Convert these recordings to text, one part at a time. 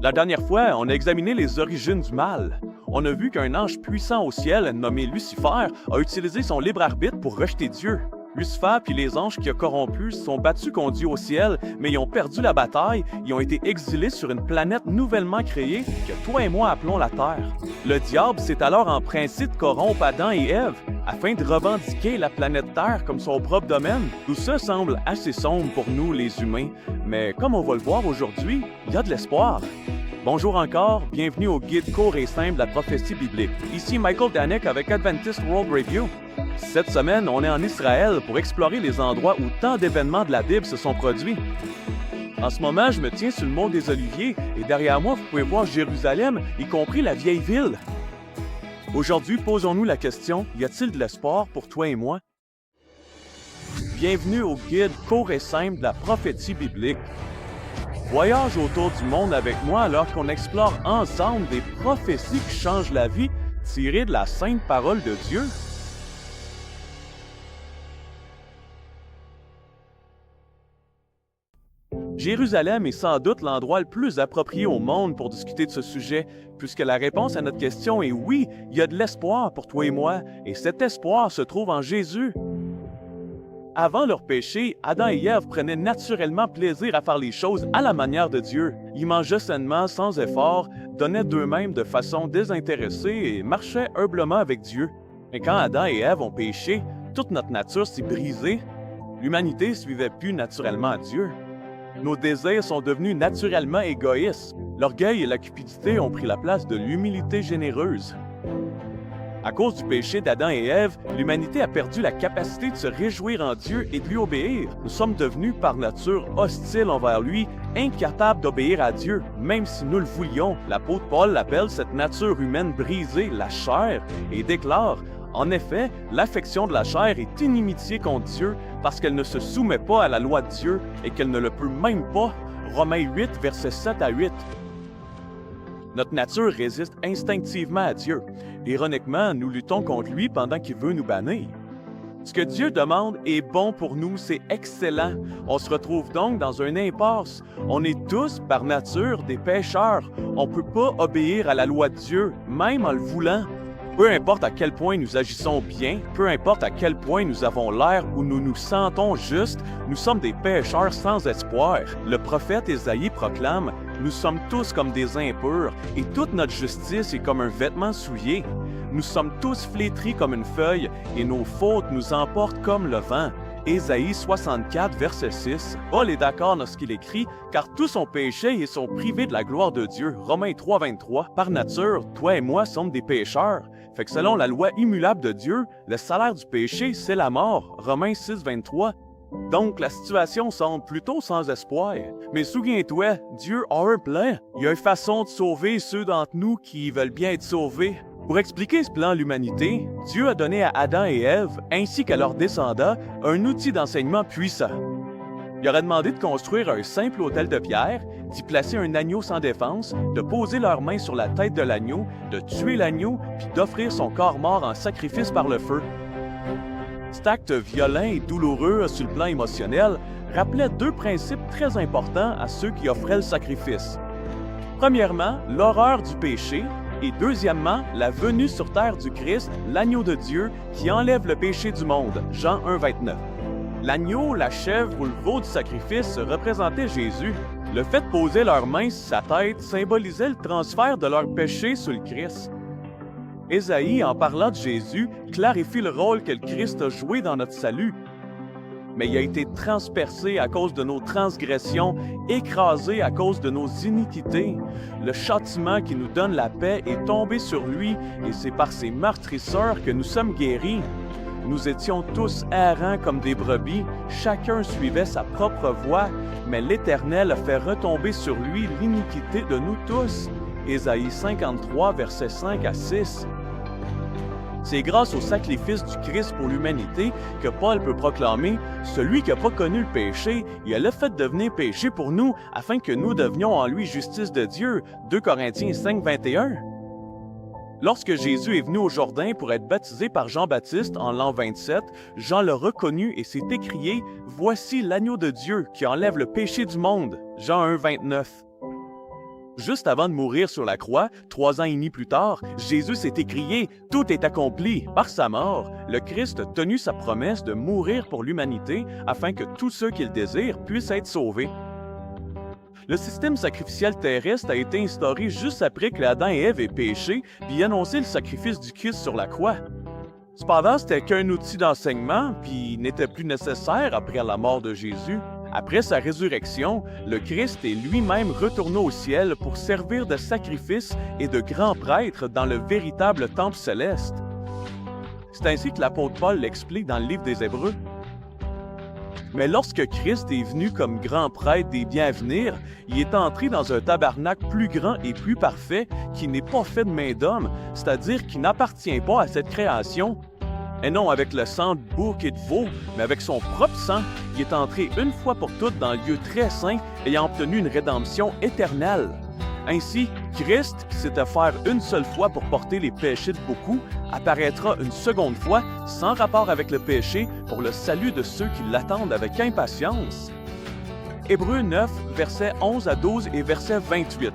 La dernière fois, on a examiné les origines du mal. On a vu qu'un ange puissant au ciel, nommé Lucifer, a utilisé son libre arbitre pour rejeter Dieu. Lucifer puis les anges qu'il a corrompus se sont battus contre Dieu au ciel, mais ils ont perdu la bataille, ils ont été exilés sur une planète nouvellement créée que toi et moi appelons la Terre. Le diable s'est alors empressé de corrompre Adam et Ève afin de revendiquer la planète Terre comme son propre domaine. Tout ça semble assez sombre pour nous les humains, mais comme on va le voir aujourd'hui, il y a de l'espoir. Bonjour encore, bienvenue au guide court et simple de la prophétie biblique. Ici Michael Danek avec Adventist World Review. Cette semaine, on est en Israël pour explorer les endroits où tant d'événements de la Bible se sont produits. En ce moment, je me tiens sur le mont des Oliviers et derrière moi, vous pouvez voir Jérusalem, y compris la vieille ville. Aujourd'hui, posons-nous la question, y a-t-il de l'espoir pour toi et moi? Bienvenue au guide court et simple de la prophétie biblique. Voyage autour du monde avec moi alors qu'on explore ensemble des prophéties qui changent la vie tirées de la sainte parole de Dieu. Jérusalem est sans doute l'endroit le plus approprié au monde pour discuter de ce sujet, puisque la réponse à notre question est oui, il y a de l'espoir pour toi et moi, et cet espoir se trouve en Jésus. Avant leur péché, Adam et Ève prenaient naturellement plaisir à faire les choses à la manière de Dieu. Ils mangeaient sainement, sans effort, donnaient d'eux-mêmes de façon désintéressée et marchaient humblement avec Dieu. Mais quand Adam et Ève ont péché, toute notre nature s'est brisée. L'humanité ne suivait plus naturellement Dieu. Nos désirs sont devenus naturellement égoïstes. L'orgueil et la cupidité ont pris la place de l'humilité généreuse. À cause du péché d'Adam et Ève, l'humanité a perdu la capacité de se réjouir en Dieu et de lui obéir. Nous sommes devenus par nature hostiles envers lui, incapables d'obéir à Dieu, même si nous le voulions. L'apôtre Paul appelle cette nature humaine brisée la chair et déclare « En effet, l'affection de la chair est inimitié contre Dieu parce qu'elle ne se soumet pas à la loi de Dieu et qu'elle ne le peut même pas. » Romains 8, versets 7 à 8. Notre nature résiste instinctivement à Dieu. Ironiquement, nous luttons contre lui pendant qu'il veut nous bannir. Ce que Dieu demande est bon pour nous, c'est excellent. On se retrouve donc dans une impasse. On est tous, par nature, des pécheurs. On ne peut pas obéir à la loi de Dieu, même en le voulant. Peu importe à quel point nous agissons bien, peu importe à quel point nous avons l'air ou nous nous sentons justes, nous sommes des pécheurs sans espoir. Le prophète Ésaïe proclame « Nous sommes tous comme des impurs, et toute notre justice est comme un vêtement souillé. Nous sommes tous flétris comme une feuille, et nos fautes nous emportent comme le vent. » Ésaïe 64, verset 6. Paul est d'accord dans ce qu'il écrit, car tous ont péché et sont privés de la gloire de Dieu. Romains 3, 23. Par nature, toi et moi sommes des pécheurs. Fait que selon la loi immutable de Dieu, le salaire du péché, c'est la mort. Romains 6, 23. Donc, la situation semble plutôt sans espoir. Mais souviens-toi, Dieu a un plan. Il y a une façon de sauver ceux d'entre nous qui veulent bien être sauvés. Pour expliquer ce plan à l'humanité, Dieu a donné à Adam et Ève, ainsi qu'à leurs descendants, un outil d'enseignement puissant. Il leur a demandé de construire un simple autel de pierre, d'y placer un agneau sans défense, de poser leurs mains sur la tête de l'agneau, de tuer l'agneau, puis d'offrir son corps mort en sacrifice par le feu. Cet acte violent et douloureux sur le plan émotionnel rappelait deux principes très importants à ceux qui offraient le sacrifice. Premièrement, l'horreur du péché, et deuxièmement, la venue sur terre du Christ, l'agneau de Dieu, qui enlève le péché du monde. Jean 1, 29. L'agneau, la chèvre ou le veau du sacrifice représentait Jésus. Le fait de poser leurs mains sur sa tête symbolisait le transfert de leur péché sur le Christ. Ésaïe, en parlant de Jésus, clarifie le rôle que le Christ a joué dans notre salut. Mais il a été transpercé à cause de nos transgressions, écrasé à cause de nos iniquités. Le châtiment qui nous donne la paix est tombé sur lui, et c'est par ses meurtrisseurs que nous sommes guéris. Nous étions tous errants comme des brebis, chacun suivait sa propre voie, mais l'Éternel a fait retomber sur lui l'iniquité de nous tous. Ésaïe 53, versets 5 à 6. C'est grâce au sacrifice du Christ pour l'humanité que Paul peut proclamer « Celui qui n'a pas connu le péché, il a le fait devenir péché pour nous, afin que nous devenions en lui justice de Dieu. » 2 Corinthiens 5, 21. Lorsque Jésus est venu au Jourdain pour être baptisé par Jean-Baptiste en l'an 27, Jean l'a reconnu et s'est écrié « Voici l'agneau de Dieu qui enlève le péché du monde. » Jean 1, 29. Juste avant de mourir sur la croix, 3 ans et demi plus tard, Jésus s'est écrié « Tout est accompli ». Par sa mort, le Christ a tenu sa promesse de mourir pour l'humanité afin que tous ceux qui le désirent puissent être sauvés. Le système sacrificiel terrestre a été instauré juste après que Adam et Ève aient péché puis annoncé le sacrifice du Christ sur la croix. Cependant, c'était qu'un outil d'enseignement puis n'était plus nécessaire après la mort de Jésus. Après sa résurrection, le Christ est lui-même retourné au ciel pour servir de sacrifice et de grand prêtre dans le véritable temple céleste. C'est ainsi que l'apôtre Paul l'explique dans le livre des Hébreux. Mais lorsque Christ est venu comme grand prêtre des biens à venir, il est entré dans un tabernacle plus grand et plus parfait qui n'est pas fait de main d'homme, c'est-à-dire qui n'appartient pas à cette création. Et non avec le sang de bouc et de veau, mais avec son propre sang, il est entré une fois pour toutes dans le lieu très saint, ayant obtenu une rédemption éternelle. Ainsi, Christ, qui s'est offert une seule fois pour porter les péchés de beaucoup, apparaîtra une seconde fois, sans rapport avec le péché, pour le salut de ceux qui l'attendent avec impatience. Hébreux 9, versets 11 à 12 et verset 28.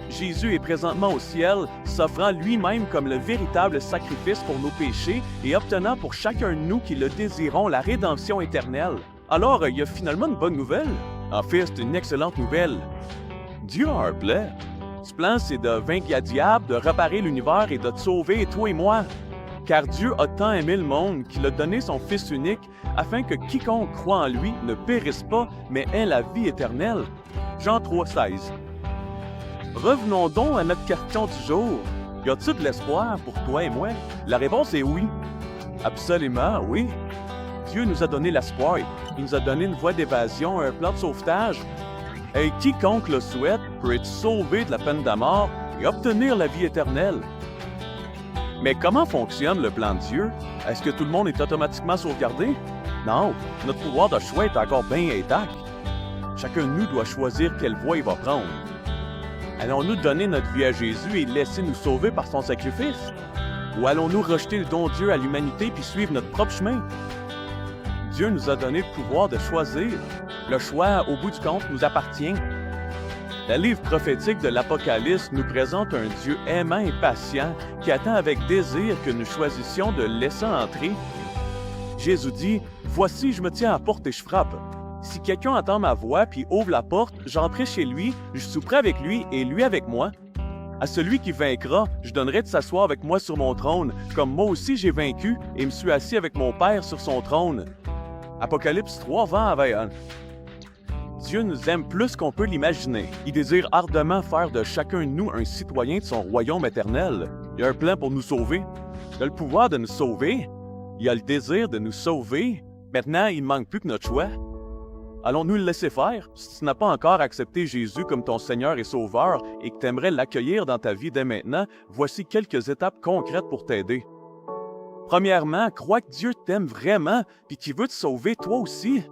Jésus est présentement au ciel, s'offrant lui-même comme le véritable sacrifice pour nos péchés et obtenant pour chacun de nous qui le désirons la rédemption éternelle. Alors, il y a finalement une bonne nouvelle. En fait, c'est une excellente nouvelle. Dieu a un plan. Ce plan, c'est de vaincre le diable, de réparer l'univers et de te sauver, toi et moi. Car Dieu a tant aimé le monde qu'il a donné son Fils unique, afin que quiconque croit en lui ne périsse pas, mais ait la vie éternelle. Jean 3,16. Revenons donc à notre question du jour. Y a-t-il de l'espoir pour toi et moi? La réponse est oui. Absolument, oui. Dieu nous a donné l'espoir. Il nous a donné une voie d'évasion, un plan de sauvetage. Et quiconque le souhaite peut être sauvé de la peine de mort et obtenir la vie éternelle. Mais comment fonctionne le plan de Dieu? Est-ce que tout le monde est automatiquement sauvegardé? Non, notre pouvoir de choix est encore bien intact. Chacun de nous doit choisir quelle voie il va prendre. Allons-nous donner notre vie à Jésus et laisser nous sauver par son sacrifice? Ou allons-nous rejeter le don de Dieu à l'humanité puis suivre notre propre chemin? Dieu nous a donné le pouvoir de choisir. Le choix, au bout du compte, nous appartient. Le livre prophétique de l'Apocalypse nous présente un Dieu aimant et patient qui attend avec désir que nous choisissions de le laisser entrer. Jésus dit « Voici, je me tiens à la porte et je frappe. Si quelqu'un entend ma voix puis ouvre la porte, j'entrerai chez lui, je souperai avec lui et lui avec moi. À celui qui vaincra, je donnerai de s'asseoir avec moi sur mon trône, comme moi aussi j'ai vaincu et me suis assis avec mon Père sur son trône. » Apocalypse 3, 20 à 21. Dieu nous aime plus qu'on peut l'imaginer. Il désire ardemment faire de chacun de nous un citoyen de son royaume éternel. Il a un plan pour nous sauver. Il a le pouvoir de nous sauver. Il a le désir de nous sauver. Maintenant, il ne manque plus que notre choix. Allons-nous le laisser faire? Si tu n'as pas encore accepté Jésus comme ton Seigneur et Sauveur et que tu aimerais l'accueillir dans ta vie dès maintenant, voici quelques étapes concrètes pour t'aider. Premièrement, crois que Dieu t'aime vraiment et qu'il veut te sauver toi aussi.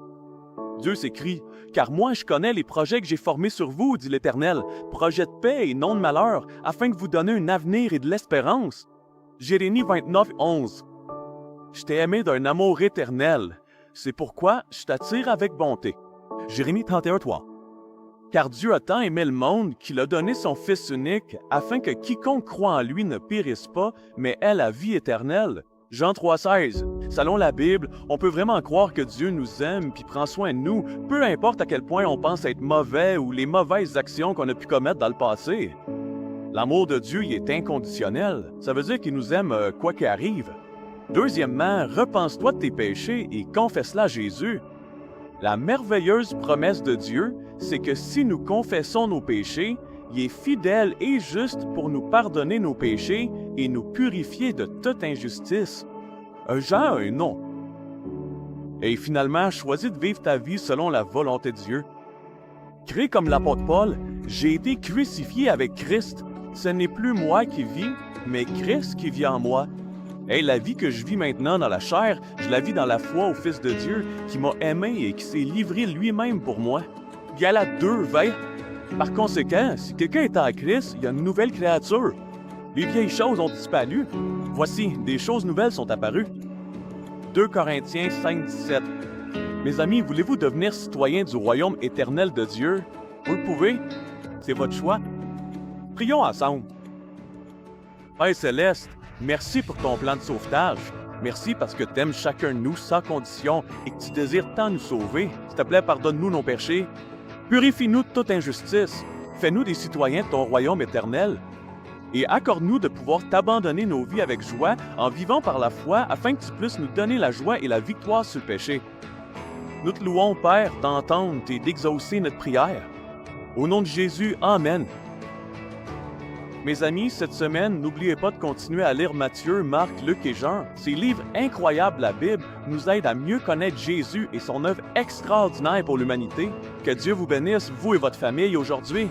Dieu s'écrit « Car moi je connais les projets que j'ai formés sur vous, dit l'Éternel, projets de paix et non de malheur, afin que vous donniez un avenir et de l'espérance. » Jérémie 29, 11. Je t'ai aimé d'un amour éternel. C'est pourquoi je t'attire avec bonté. Jérémie 31, 3. Car Dieu a tant aimé le monde qu'il a donné son Fils unique, afin que quiconque croit en lui ne périsse pas, mais ait la vie éternelle. Jean 3,16. Selon la Bible, on peut vraiment croire que Dieu nous aime puis prend soin de nous, peu importe à quel point on pense être mauvais ou les mauvaises actions qu'on a pu commettre dans le passé. L'amour de Dieu y est inconditionnel. Ça veut dire qu'il nous aime quoi qu'il arrive. Deuxièmement, repense-toi de tes péchés et confesse-la à Jésus. La merveilleuse promesse de Dieu, c'est que si nous confessons nos péchés, il est fidèle et juste pour nous pardonner nos péchés et nous purifier de toute injustice. Jean a un nom. Et finalement, choisis de vivre ta vie selon la volonté de Dieu. Crée comme l'apôtre Paul, j'ai été crucifié avec Christ. Ce n'est plus moi qui vis, mais Christ qui vit en moi. Et la vie que je vis maintenant dans la chair, je la vis dans la foi au Fils de Dieu qui m'a aimé et qui s'est livré lui-même pour moi. Galates 2, 20. Par conséquent, si quelqu'un est en Christ, il y a une nouvelle créature. Les vieilles choses ont disparu. Voici, des choses nouvelles sont apparues. 2 Corinthiens 5, 17. Mes amis, voulez-vous devenir citoyens du royaume éternel de Dieu? Vous le pouvez. C'est votre choix. Prions ensemble. Père Céleste, merci pour ton plan de sauvetage. Merci parce que tu aimes chacun de nous sans condition et que tu désires tant nous sauver. S'il te plaît, pardonne-nous nos péchés. Purifie-nous de toute injustice. Fais-nous des citoyens de ton royaume éternel. Et accorde-nous de pouvoir t'abandonner nos vies avec joie en vivant par la foi afin que tu puisses nous donner la joie et la victoire sur le péché. Nous te louons, Père, d'entendre et d'exaucer notre prière. Au nom de Jésus, Amen. Mes amis, cette semaine, n'oubliez pas de continuer à lire Matthieu, Marc, Luc et Jean. Ces livres incroyables de la Bible nous aident à mieux connaître Jésus et son œuvre extraordinaire pour l'humanité. Que Dieu vous bénisse, vous et votre famille, aujourd'hui.